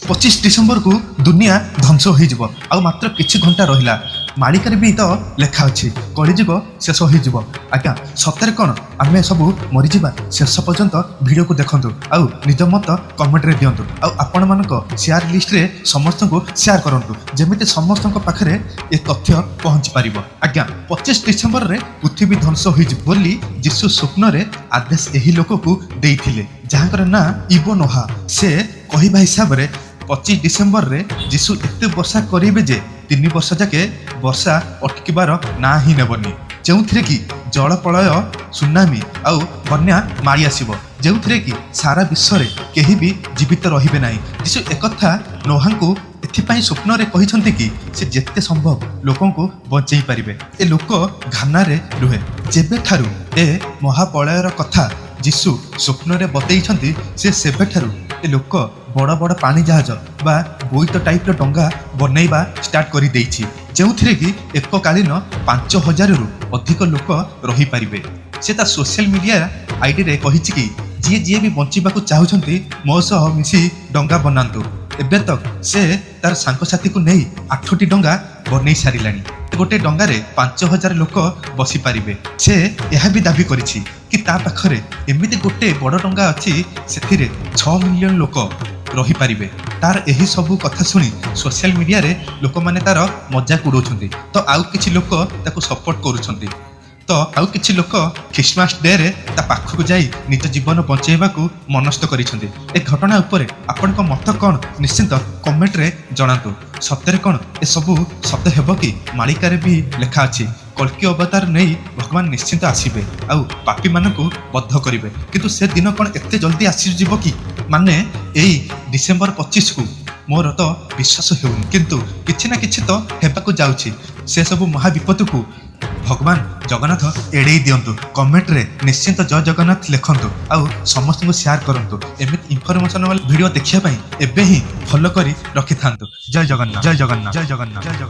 25 December को दुनिया ध्वंस हो मात्र किछि घंटा रहिला मालिकार भी तो लेखा अच्छी कलिजुग शेष हो आज्ञा सतरे कौन आम सब मरीजा शेष पर्यंत वीडियो को देखु आउ निज मत कमेंट रे दिंतु आपण मान शेयर लिस्ट रे समस्त को शेयर करूँ जमी समस्त पाखे ये तथ्य पहुँची पार आज्ञा 25 डिसेम्बर रे पृथ्वी ध्वंस हो जीशु स्वप्न रे आदेश यही लोक को देइथिले जहाँकर ना इबो नोहा से कहवा हिसाब रे 25 डिसेम्बर रे जीशु एते वर्षा करेंगे जे 3 वर्ष जाके वर्षा अटकिबार ना ही नेबनी जो कि जल प्रलय सुनामी आउ बन्या मारी आसब जो कि सारा विश्व रे केही भी जीवित रहिबे नाही जीशु एकथा नोहा को एथिपाई स्वप्न रे कहिसंती कि से जेते संभव लोकों को बचाई पारिबे ए लोक घाना रे रुहे जेबे ठारू ए महाप्रलयर कथा जीशु स्वप्न रे बतैछंती से सेबे ठारू ए लोक बड़ बड़ पानी जहाज बा बोईत टाइप डंगा बनैबा स्टार्ट कर देइछि जोथिरे कि एककालीन 5000 रु अधिक लोक रही पारिबे से ता सोशल मीडिया आईडी रे कहिछि कि जी जी भी बंचिबाकू चाहुछंती मो सह मिसी डंगा बनांतु एबे तक से तार सांगसाथी को नहीं 8टी डंगा बनै सारिलानी गोटे डंगा रे 5000 लोक बसी पारिबे से यह भी दाबी करिछि कि ता पाखरे एमिति गोटे बड़ डंगा अछि सेथिरे 6 मिलियन लोक रही पारिबे तार यही सब कथा सुनी सोशल मीडिया रे लोक माने तार मजाक उड़ौछंती तो आउ किछि लोक ताको सपोर्ट करूछंती तो आउ किछि लोक क्रिसमस डे रे ता पाखकु जाई निज जीवन बचाइबाकू मनस्थ करिछंती ए घटना उपरे आपनक मत कोन निश्चित कमेंट रे जणातु सत्य कोन ए सब सत्य हेबो कि मालिकारे भी लेखा अछि कल्कि अवतार नहीं भगवान निश्चिंत आसीबे आउ पापी मानकू बद्ध करिवे किंतु से दिन कोन एते जल्दी आसी जिवो कि माने एई डिसेम्बर 25 को मोर तो विश्वास हेउनी किंतु किछि ना किछि तो हेबाकू जाउछि से सब महाविपद को भगवान जगन्नाथ एड़े दिंतु कमेंट रे निश्चिंत जय जगन्नाथ लिखंतु आउ समस्त को शेयर करंतु एमिति इनफॉरमेशन वाला वीडियो देखिया पई एबे ही फॉलो करी रखि थांतु जय जगन्नाथ जय जगन्नाथ जय जगन्नाथ जय जगन्नाथ।